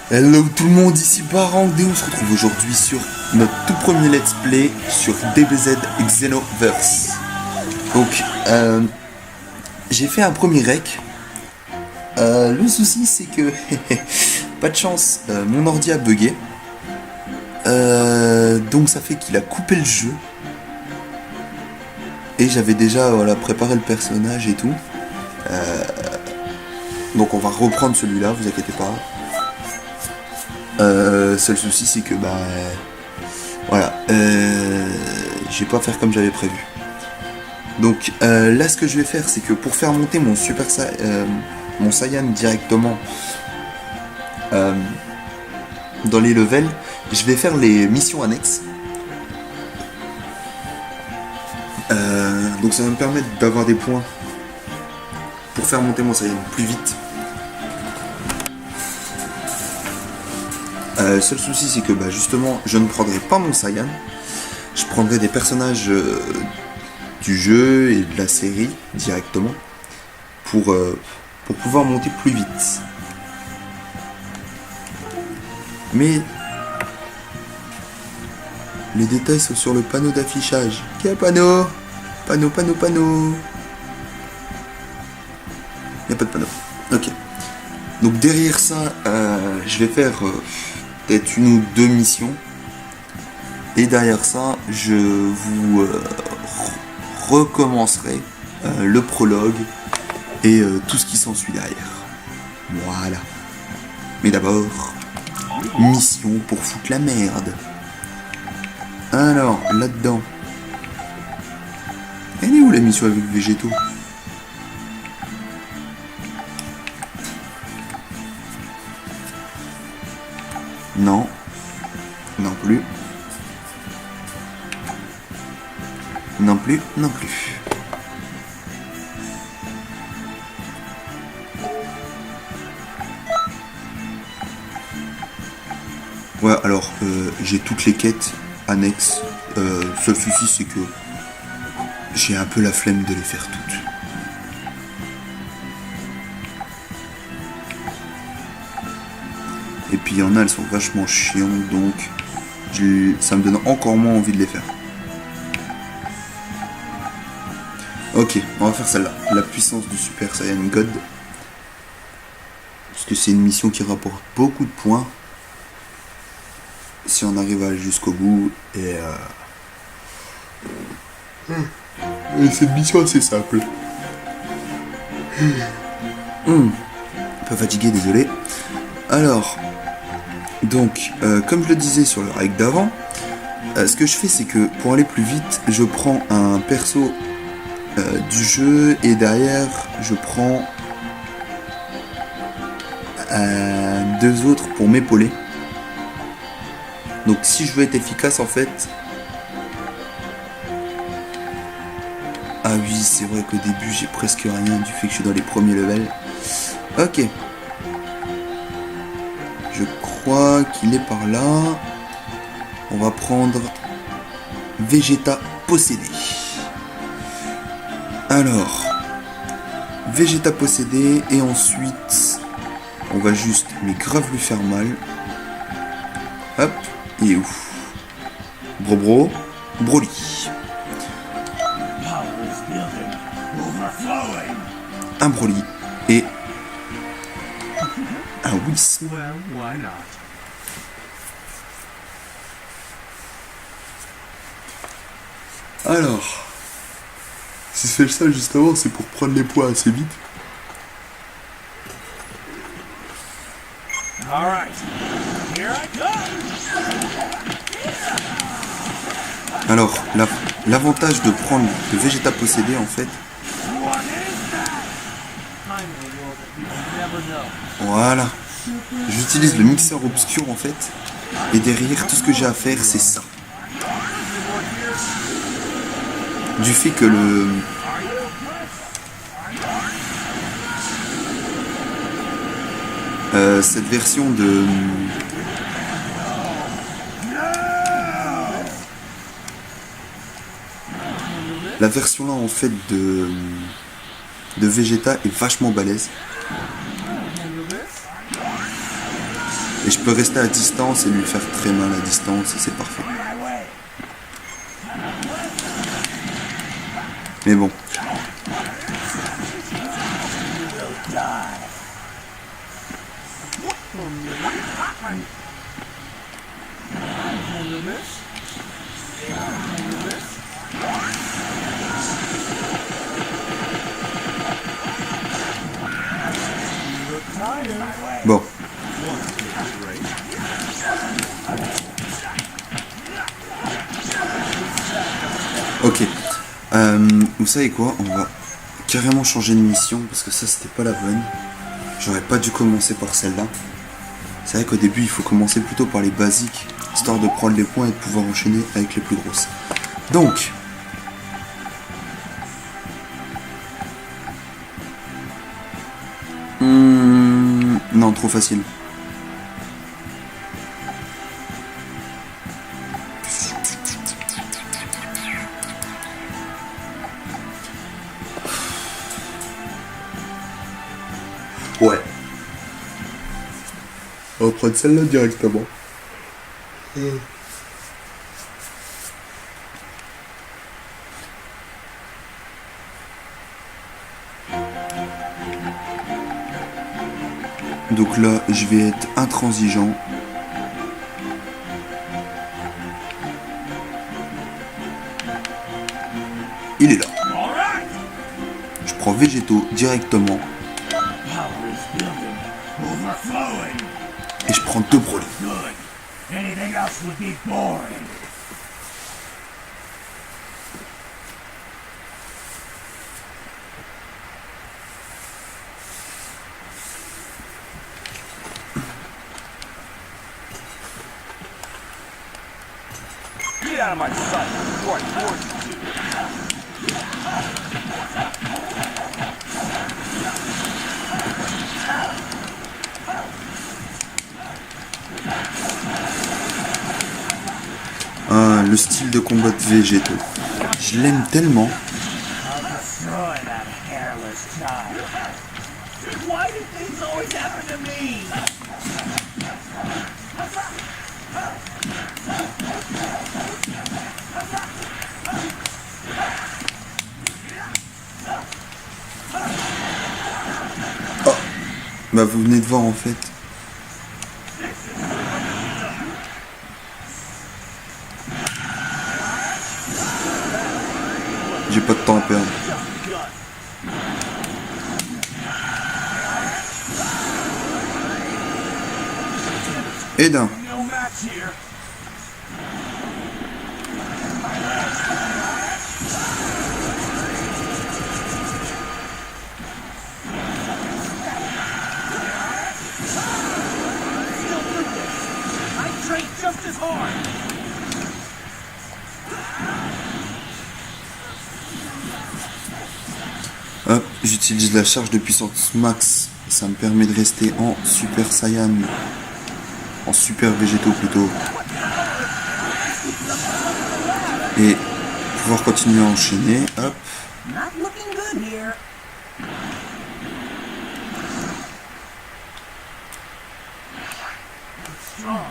Hello tout le monde, ici Barang et on se retrouve aujourd'hui sur notre tout premier let's play sur DBZ Xenoverse. Donc, j'ai fait un premier rec. Le souci c'est que, pas de chance, mon ordi a bugué. Donc ça fait qu'il a coupé le jeu. Et j'avais déjà préparé le personnage et tout. Donc on va reprendre celui-là, vous inquiétez pas. Seul souci c'est que je vais pas faire comme j'avais prévu. Donc là ce que je vais faire c'est que pour faire monter mon mon Saiyan directement dans les levels, je vais faire les missions annexes. Donc ça va me permettre d'avoir des points pour faire monter mon Saiyan plus vite. Seul souci c'est que justement je ne prendrai pas mon Saiyan, je prendrai des personnages du jeu et de la série directement pour pouvoir monter plus vite. Mais les détails sont sur le panneau d'affichage. Quel panneau? Panneau. Il n'y a pas de panneau. Ok. Donc derrière ça, je vais faire peut-être une ou deux missions. Et derrière ça, je vous recommencerai le prologue et tout ce qui s'ensuit derrière. Voilà. Mais d'abord, mission pour foutre la merde. Alors, là-dedans. Elle est où la mission avec végétaux? Non. Non plus. Non plus. Ouais, alors, j'ai toutes les quêtes annexes. Seul souci, c'est que j'ai un peu la flemme de les faire toutes. Et puis il y en a, elles sont vachement chiantes, donc ça me donne encore moins envie de les faire. Ok, on va faire celle-là. La puissance du Super Saiyan God. Parce que c'est une mission qui rapporte beaucoup de points. Si on arrive à aller jusqu'au bout. Et c'est une mission assez simple. Un peu fatigué, désolé. Alors, donc, comme je le disais sur le règle d'avant, ce que je fais, c'est que pour aller plus vite, je prends un perso du jeu et derrière, je prends deux autres pour m'épauler. Donc, si je veux être efficace, en fait. Ah oui, c'est vrai qu'au début, j'ai presque rien du fait que je suis dans les premiers levels. Ok. Je crois qu'il est par là. On va prendre Vegeta possédé. Alors, Vegeta possédé et ensuite, on va juste, mais grave lui faire mal. Hop, et ouf. Broly. Un Broly et un Whis. Alors, si c'est ça juste avant, c'est pour prendre les poids assez vite. Alors, l'avantage de prendre le Vegeta possédé en fait. Voilà. J'utilise le mixeur obscur en fait. Et derrière, tout ce que j'ai à faire, c'est ça. Du fait que cette version de la version là en fait de Vegeta est vachement balèze. Et je peux rester à distance et lui faire très mal à distance et c'est parfait. Mais bon. Bon. Ok. Vous savez quoi? On va carrément changer de mission parce que ça c'était pas la bonne. J'aurais pas dû commencer par celle-là. C'est vrai qu'au début il faut commencer plutôt par les basiques, histoire de prendre les points et de pouvoir enchaîner avec les plus grosses. Donc. Non, trop facile. Ouais. On va prendre celle-là directement. Donc là, je vais être intransigeant. Il est là. Je prends végétaux directement. Et je prends 2 brûlés. Get out of my sight before I force you to. Ah, le style de combat de végétaux. Je l'aime tellement. I'll destroy that hairless child. Why do things always happen to me? Oh, bah vous venez de voir en fait. J'ai pas de temps à perdre. Et d'un. No match here. I train just as hard. Hop, j'utilise la charge de puissance max. Ça me permet de rester en Super Saiyan. En Super Végétaux plutôt. Et pouvoir continuer à enchaîner. Hop. Not looking good here. Strong.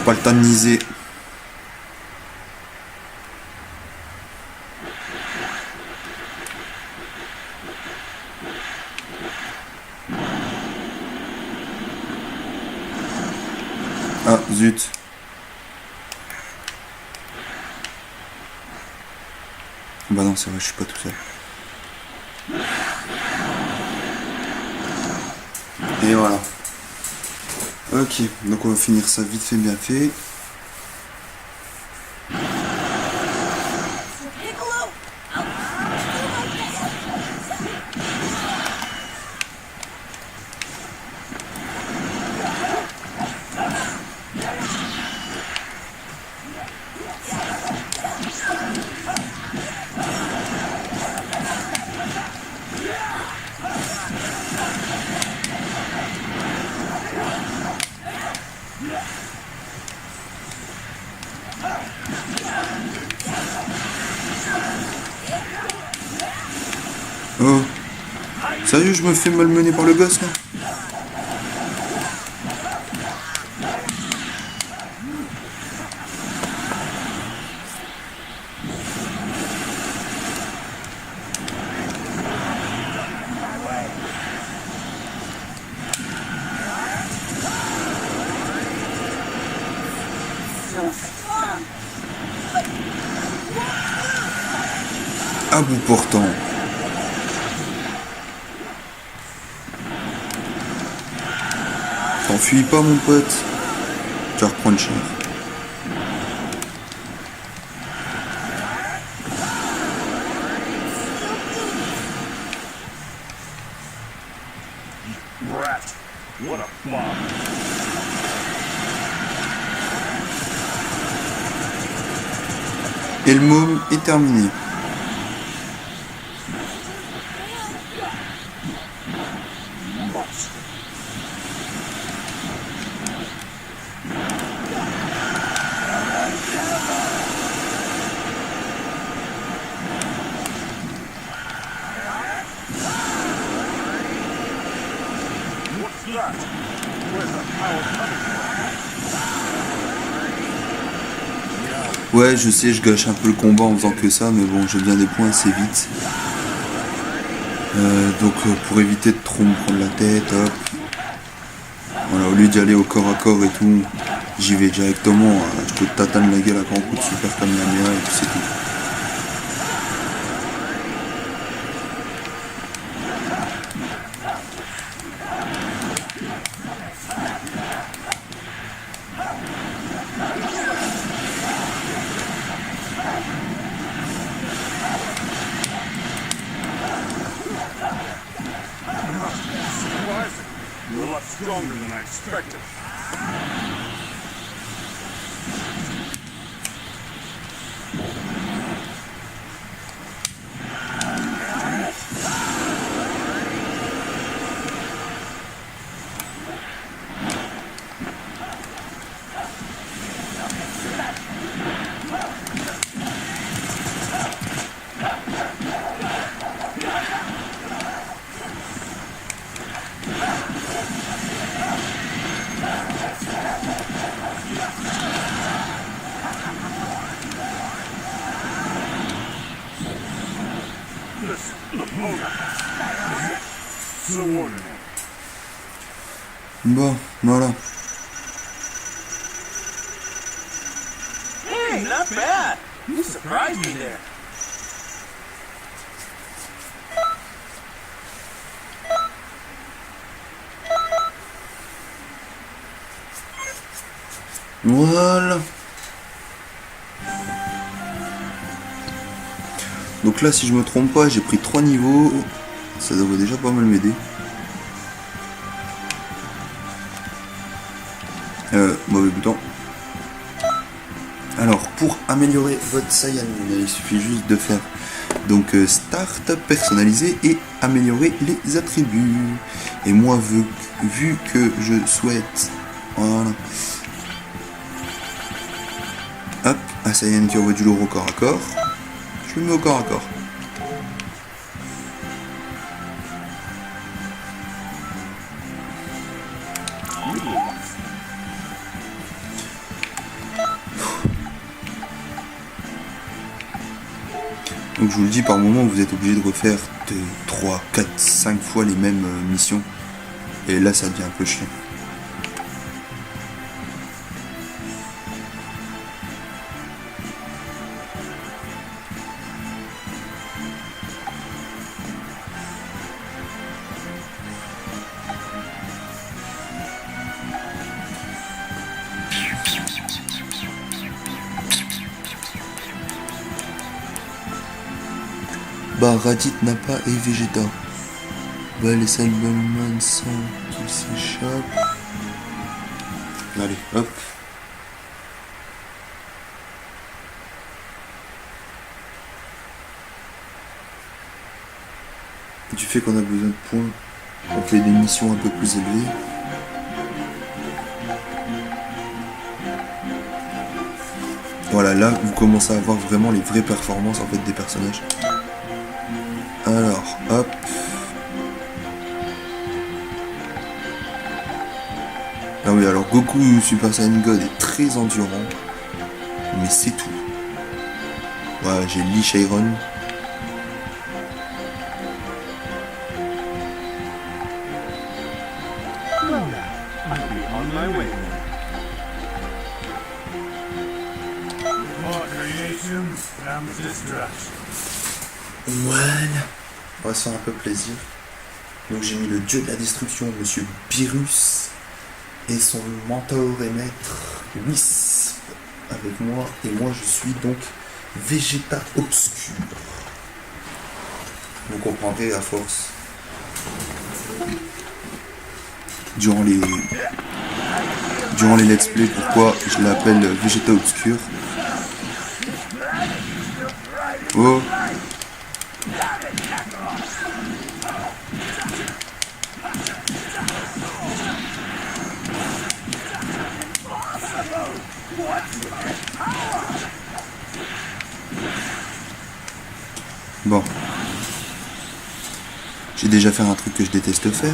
Pas le temps de niaiser. Ah, zut. Bah non, c'est vrai, je suis pas tout seul. Et voilà. Ok, donc on va finir ça vite fait, bien fait. Piccolo. Sérieux, je me fais malmener par le gosse là? À bout portant. T'enfuis pas mon pote. Tu vas reprendre cher. Rat. What a flop. Et le môme est terminé. What's that? Where's the power coming from? Ouais, je sais, je gâche un peu le combat en faisant que ça, mais bon, j'ai bien des points assez vite. Donc pour éviter de trop me prendre la tête, hop. Voilà, au lieu d'y aller au corps à corps et tout, j'y vais directement. Je te tatane la gueule à grand coup de super Kamehameha et puis c'est tout. Surprising. You're a lot stronger than I expected. This opponent is subordinate. Bon, voilà. Hey, not bad. You surprised me there. Voilà. Donc là, si je me trompe pas, j'ai pris 3 niveaux. Ça devrait déjà pas mal m'aider. Mauvais bouton. Alors, pour améliorer votre Saiyan, il suffit juste de faire donc Start, personnaliser et améliorer les attributs. Et moi, vu que je souhaite... Voilà. Hop, un Saiyan qui envoie du lourd au corps à corps. Je le mets au corps à corps. Donc je vous le dis, par moment vous êtes obligé de refaire 3, 4, 5 fois les mêmes missions. Et là ça devient un peu chiant. Bah, Raditz, Nappa et Vegeta. Ouais, les Cybermen sont qui s'échappent. Allez, hop. Du fait qu'on a besoin de points, on fait des missions un peu plus élevées. Voilà, là, vous commencez à voir vraiment les vraies performances en fait des personnages. Alors, hop. Ah oui, alors Goku Super Saiyan God est très endurant, mais c'est tout. Ouais, j'ai Lee Chiron. I'll be on my way. More creation comes destruction. Voilà. On va se faire un peu plaisir. Donc j'ai mis le dieu de la destruction, Monsieur Beerus, et son mentor et maître Wisp avec moi. Et moi je suis donc Vegeta Obscur. Vous comprendrez à force. Durant les let's play pourquoi je l'appelle Vegeta Obscur. Oh. Bon. J'ai déjà fait un truc que je déteste faire.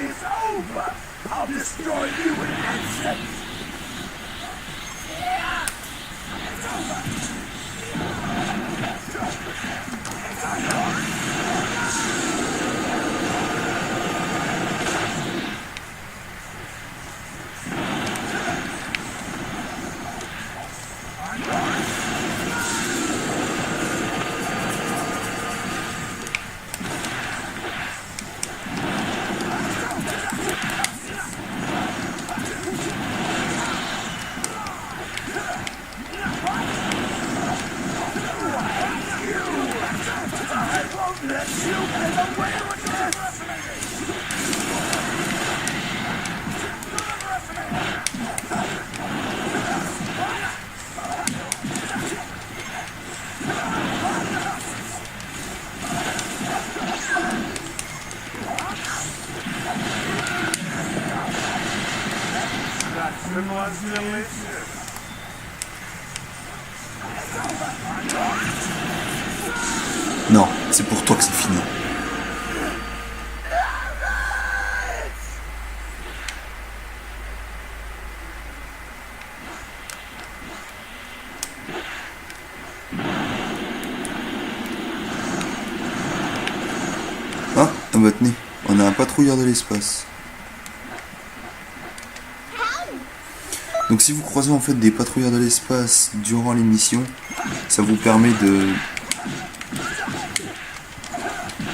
It's over! I'll destroy you in an instant! That was delicious. Non, c'est pour toi que c'est fini. Ah, Botany, on a un patrouilleur de l'espace. Donc si vous croisez en fait des patrouilleurs de l'espace durant l'émission, ça vous permet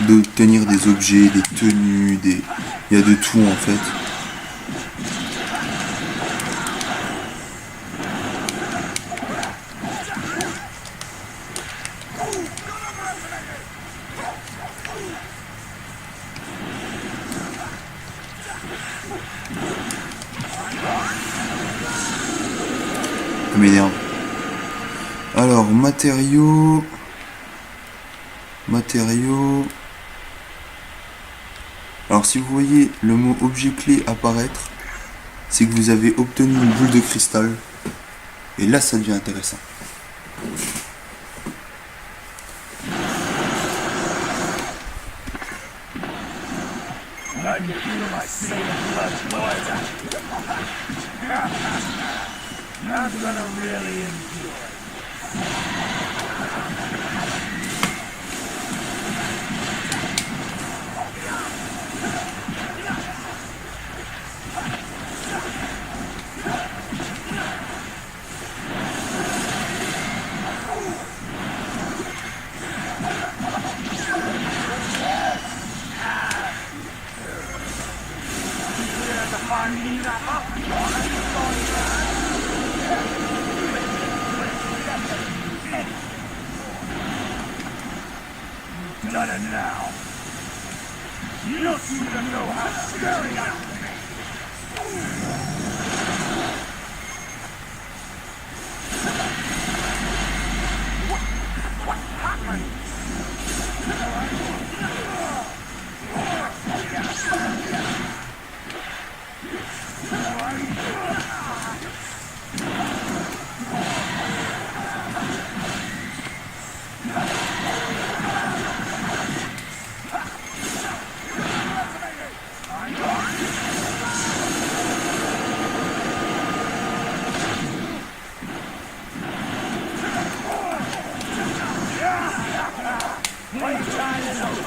d'obtenir des objets, des tenues, il y a de tout en fait. Ça m'énerve. Alors, matériaux. Alors, si vous voyez le mot objet clé apparaître, c'est que vous avez obtenu une boule de cristal. Et là, ça devient intéressant. I can feel my Saiyan blood boiling. I'm gonna really enjoy. Done it now. You don't seem to know how scary I am. What happened? Playtime is over.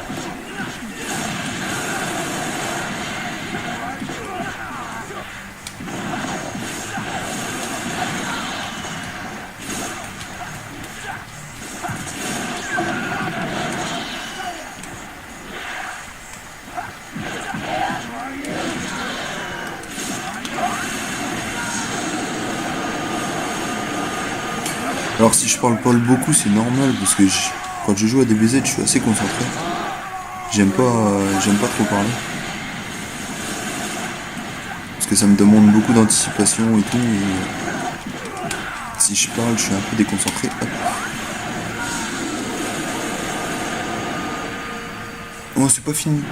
Alors si je parle pas beaucoup, c'est normal parce que quand je joue à DBZ, je suis assez concentré. J'aime pas trop parler. Parce que ça me demande beaucoup d'anticipation et tout. Et si je parle, je suis un peu déconcentré. Hop. Oh, c'est pas fini.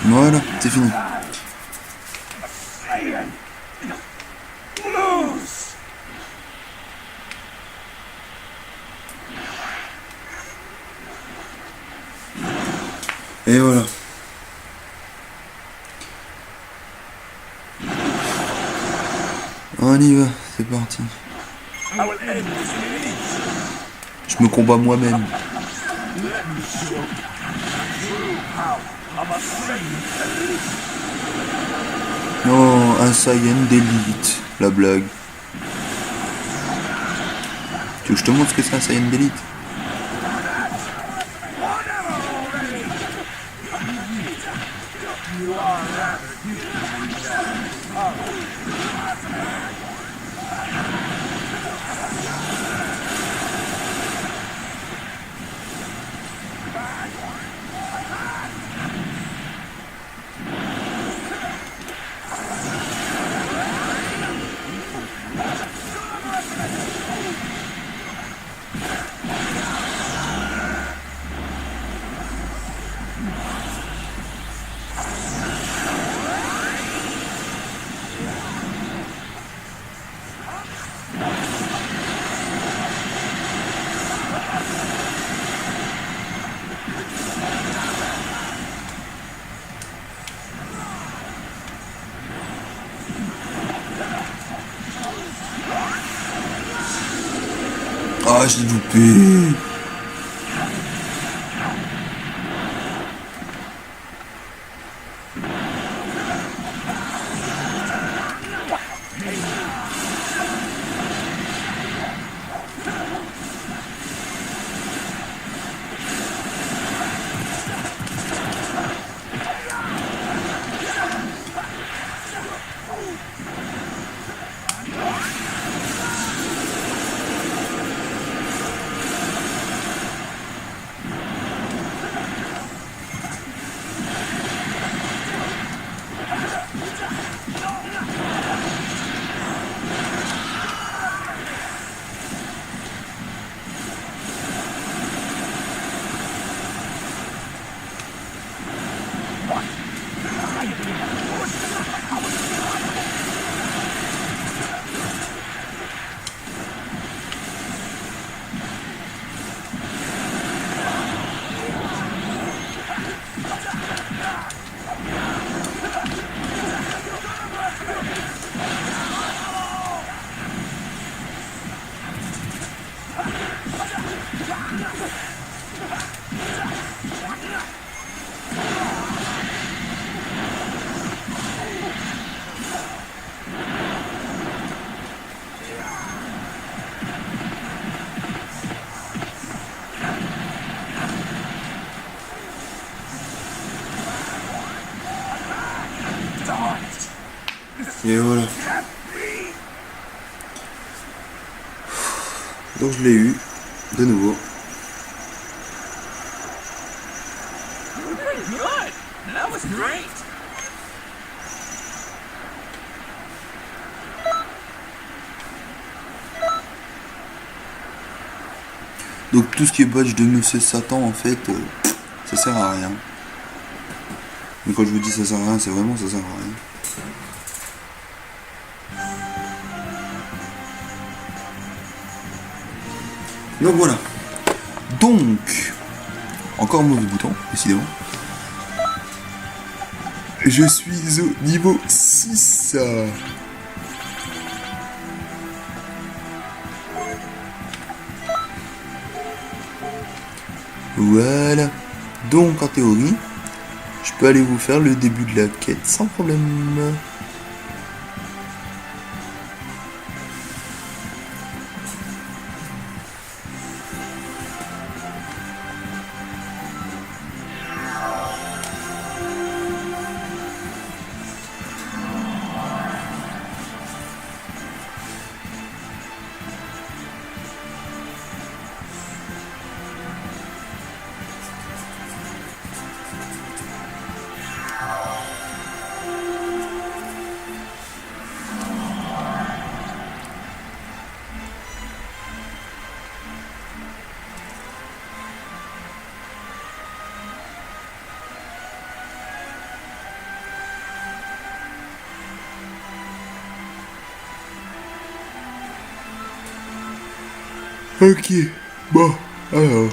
Voilà, c'est fini. Lose! Et voilà. On y va, c'est parti. I will end this in peace. Je me combats moi-même. I'm a Saiyan elite. Non, un Saiyan d'élite, la blague. Tu veux que je te montre ce que c'est un Saiyan d'élite? Ah, j'ai loupé. Et voilà. Donc je l'ai eu, de nouveau. Pretty good. That was great. Donc tout ce qui est badge de Monsieur Satan, en fait, ça sert à rien. Mais quand je vous dis ça sert à rien, c'est vraiment ça sert à rien. Donc voilà. Donc, encore un mauvais bouton, décidément. Je suis au niveau 6. Voilà. Donc en théorie, je peux aller vous faire le début de la quête sans problème. Ok, bon, alors.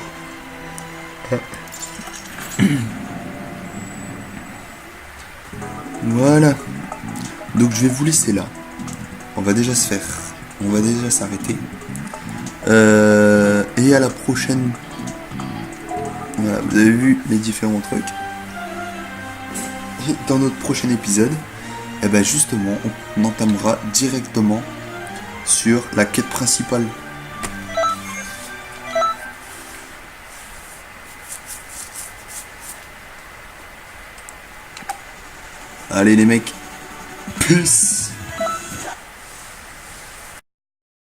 Voilà. Donc je vais vous laisser là. On va déjà se faire. On va déjà s'arrêter. Et à la prochaine. Voilà, vous avez vu les différents trucs. Et dans notre prochain épisode, eh ben justement, on entamera directement sur la quête principale. Allez les mecs, peace.